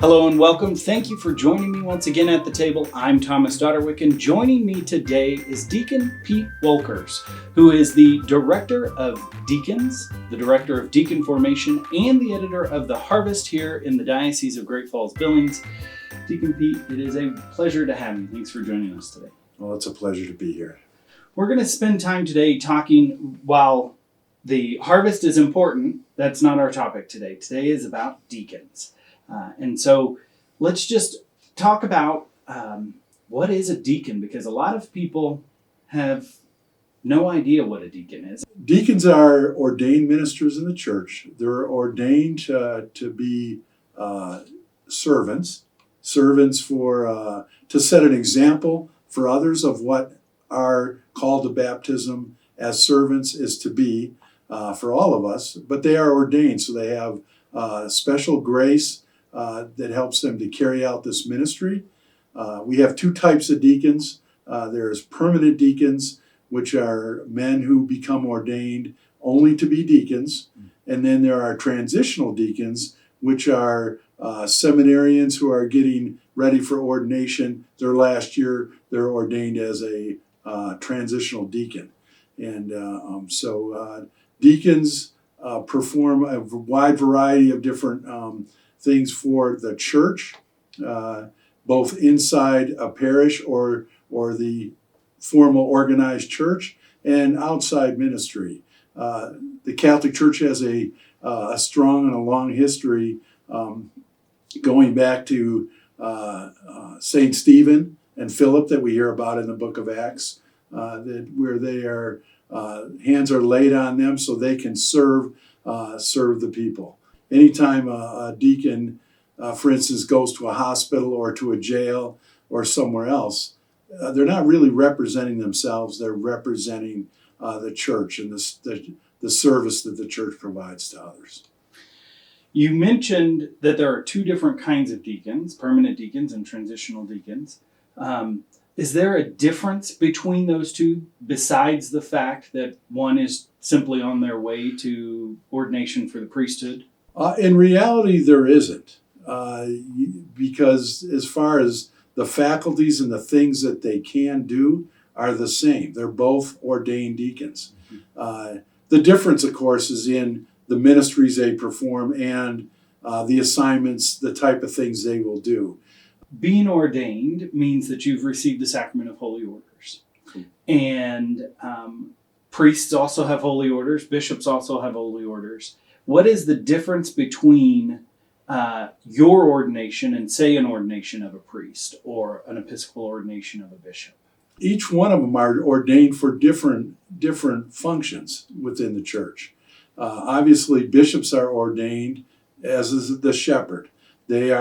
Hello and welcome. Thank you for joining me once again at the table. I'm Thomas Dodderwick, and joining me today is Deacon Pete Woelkers, who is the Director of Deacons, the Director of Deacon Formation, and the editor of The Harvest here in the Diocese of Great Falls-Billings. Deacon Pete, it is a pleasure to have you. Thanks for joining us today. Well, it's a pleasure to be here. We're going to spend time today talking, while the harvest is important, that's not our topic today. Today is about deacons. And so let's just talk about what is a deacon, because a lot of people have no idea what a deacon is. Deacons are ordained ministers in the church. They're ordained to be servants for to set an example for others of what our call to baptism as servants is to be for all of us. But they are ordained, so they have special grace that helps them to carry out this ministry. We have two types of deacons. There's permanent deacons, which are men who become ordained only to be deacons. And then there are transitional deacons, which are seminarians who are getting ready for ordination. Their last year, they're ordained as a transitional deacon. And so deacons perform a wide variety of different things for the church, both inside a parish or the formal organized church, and outside ministry. The Catholic Church has a strong and a long history going back to St. Stephen and Philip that we hear about in the book of Acts, where they are hands are laid on them so they can serve the people. Anytime a deacon, for instance, goes to a hospital or to a jail or somewhere else, they're not really representing themselves. They're representing the church and the service that the church provides to others. You mentioned that there are two different kinds of deacons, permanent deacons and transitional deacons. Is there a difference between those two besides the fact that one is simply on their way to ordination for the priesthood? In reality, there isn't, because as far as the faculties and the things that they can do are the same. They're both ordained deacons. The difference, of course, is in the ministries they perform and the assignments, the type of things they will do. Being ordained means that you've received the sacrament of holy orders. Cool. And priests also have holy orders. Bishops also have holy orders. What is the difference between your ordination and, say, an ordination of a priest or an episcopal ordination of a bishop? Each one of them are ordained for different functions within the church. Obviously, bishops are ordained as is the shepherd. They're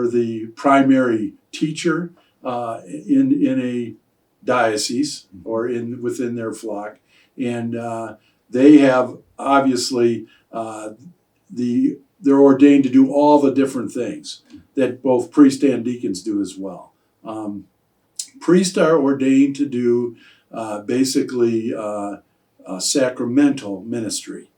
the primary teacher in a diocese or within their flock, and they have obviously they're ordained to do all the different things that both priests and deacons do as well. Priests are ordained to do basically sacramental ministry.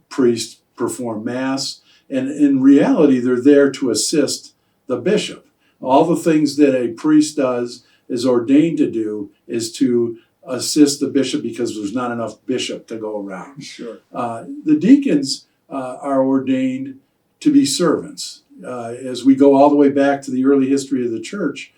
Priests perform Mass, and in reality, they're there to assist the bishop. All the things that a priest is ordained to do is to assist the bishop because there's not enough bishop to go around. Sure. The deacons are ordained to be servants. As we go all the way back to the early history of the church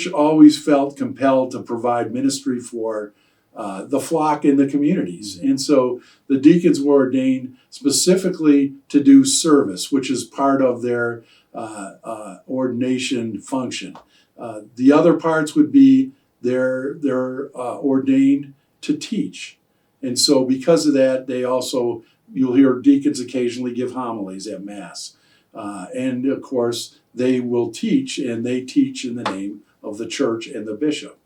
always felt compelled to provide ministry for the flock in the communities. And so the deacons were ordained specifically to do service, which is part of their ordination function. The other parts would be they're ordained to teach. And so because of that, you'll hear deacons occasionally give homilies at Mass. And of course, they will teach, and they teach in the name of the church and the bishop.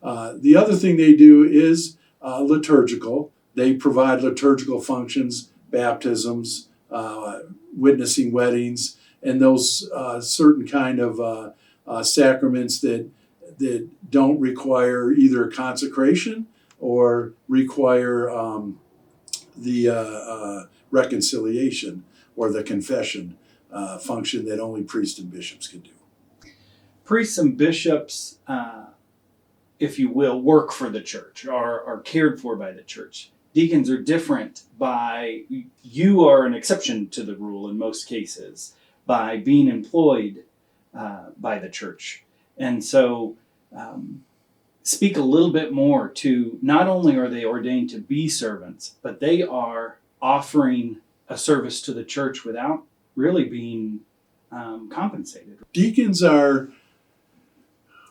The other thing they do is liturgical. They provide liturgical functions, baptisms, witnessing weddings, and those certain kind of sacraments that don't require either consecration or require the reconciliation or the confession function that only priests and bishops can do. Priests and bishops, if you will, work for the church, are cared for by the church. Deacons are different you are an exception to the rule in most cases, by being employed by the church. And so speak a little bit more to, not only are they ordained to be servants, but they are offering a service to the church without really being compensated. Deacons are,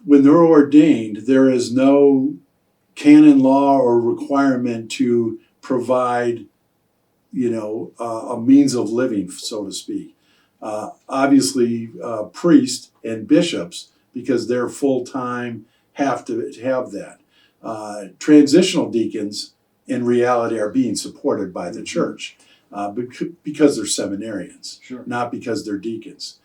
when they're ordained, there is no canon law or requirement to provide, a means of living, so to speak. Obviously, priests and bishops, because they're full-time, have to have that. Transitional deacons, in reality, are being supported by the church because they're seminarians, Sure. not because they're deacons.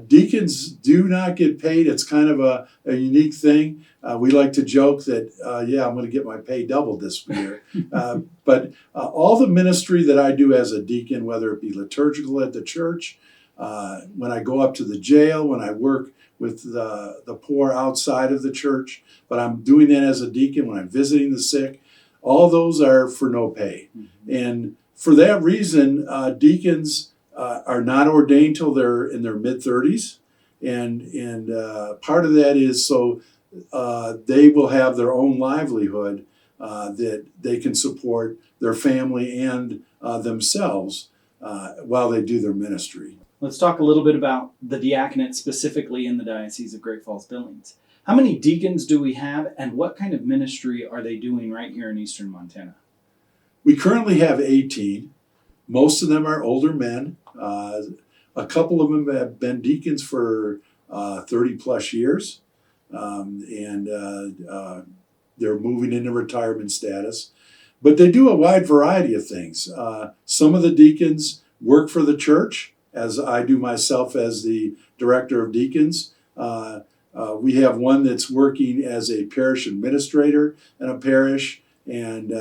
Deacons do not get paid. It's kind of a unique thing. We like to joke that, I'm going to get my pay doubled this year. But all the ministry that I do as a deacon, whether it be liturgical at the church, when I go up to the jail, when I work with the poor outside of the church, but I'm doing that as a deacon when I'm visiting the sick, all those are for no pay. Mm-hmm. And for that reason, deacons are not ordained till they're in their mid-30s, and part of that is so they will have their own livelihood that they can support their family and themselves while they do their ministry. Let's talk a little bit about the diaconate specifically in the Diocese of Great Falls-Billings. How many deacons do we have, and what kind of ministry are they doing right here in eastern Montana? We currently have 18. Most of them are older men. A couple of them have been deacons for 30 plus years, and they're moving into retirement status. But they do a wide variety of things. Some of the deacons work for the church, as I do myself as the director of deacons. We have one that's working as a parish administrator in a parish, and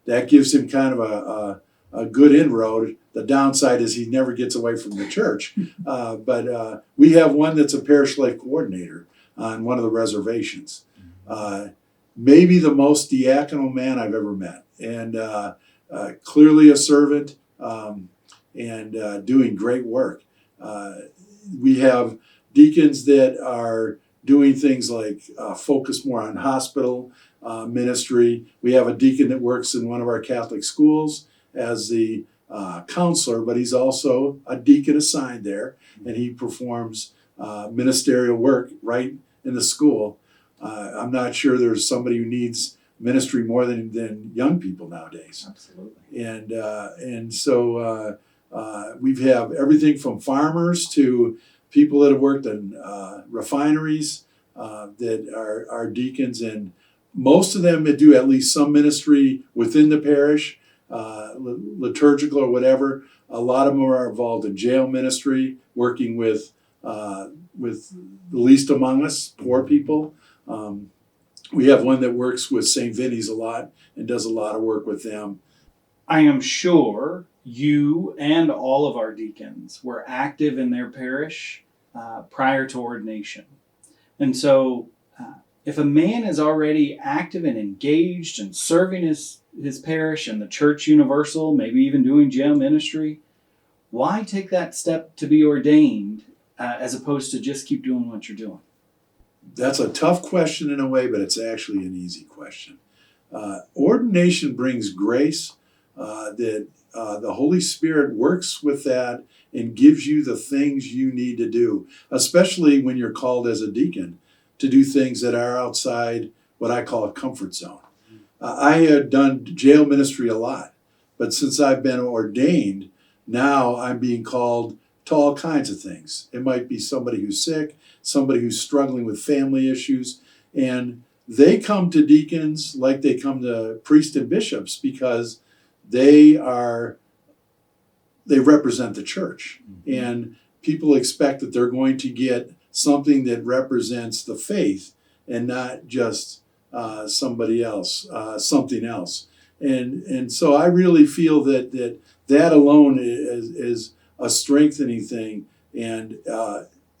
that gives him kind of a good inroad. The downside is he never gets away from the church. But we have one that's a parish life coordinator on one of the reservations. Maybe the most diaconal man I've ever met, and clearly a servant, and doing great work. We have deacons that are doing things like focus more on hospital ministry. We have a deacon that works in one of our Catholic schools as the counselor, but he's also a deacon assigned there, and he performs ministerial work right in the school. I'm not sure there's somebody who needs ministry more than young people nowadays. Absolutely. And so we have everything from farmers to people that have worked in refineries that are deacons, and most of them that do at least some ministry within the parish, liturgical or whatever. A lot of them are involved in jail ministry, working with the least among us, poor people. We have one that works with St. Vinny's a lot and does a lot of work with them. I am sure you and all of our deacons were active in their parish prior to ordination. And so if a man is already active and engaged and serving his parish and the church universal, maybe even doing jail ministry, why take that step to be ordained as opposed to just keep doing what you're doing? That's a tough question in a way, but it's actually an easy question. Ordination brings grace that the Holy Spirit works with that and gives you the things you need to do, especially when you're called as a deacon to do things that are outside what I call a comfort zone. I had done jail ministry a lot, but since I've been ordained, now I'm being called to all kinds of things. It might be somebody who's sick, somebody who's struggling with family issues, and they come to deacons like they come to priests and bishops because they represent the church. Mm-hmm. And people expect that they're going to get something that represents the faith and not just somebody else, something else. And so I really feel that alone is a strengthening thing, and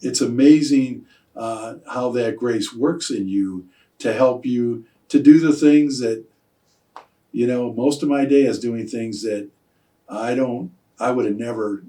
it's amazing how that grace works in you to help you to do the things that, most of my day is doing things that I would have never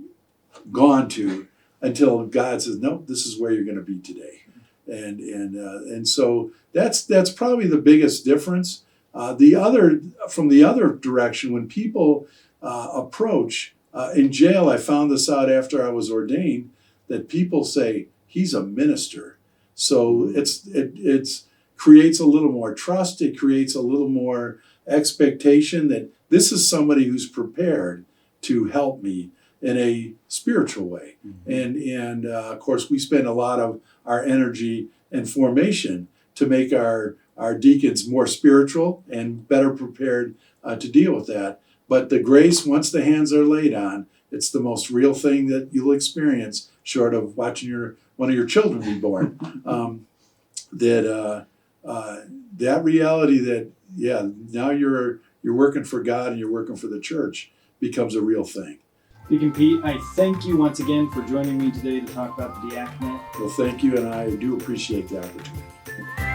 gone to until God says, no, this is where you're going to be today. And so that's probably the biggest difference. From the other direction, when people approach in jail, I found this out after I was ordained, that people say he's a minister. So it's creates a little more trust. It creates a little more expectation that this is somebody who's prepared to help me in a spiritual way. And of course, we spend a lot of our energy and formation to make our deacons more spiritual and better prepared to deal with that. But the grace, once the hands are laid on, it's the most real thing that you'll experience, short of watching one of your children be born. That reality that, now you're working for God and you're working for the church becomes a real thing. Deacon Pete, I thank you once again for joining me today to talk about the diaconate. Well, thank you, and I do appreciate the opportunity.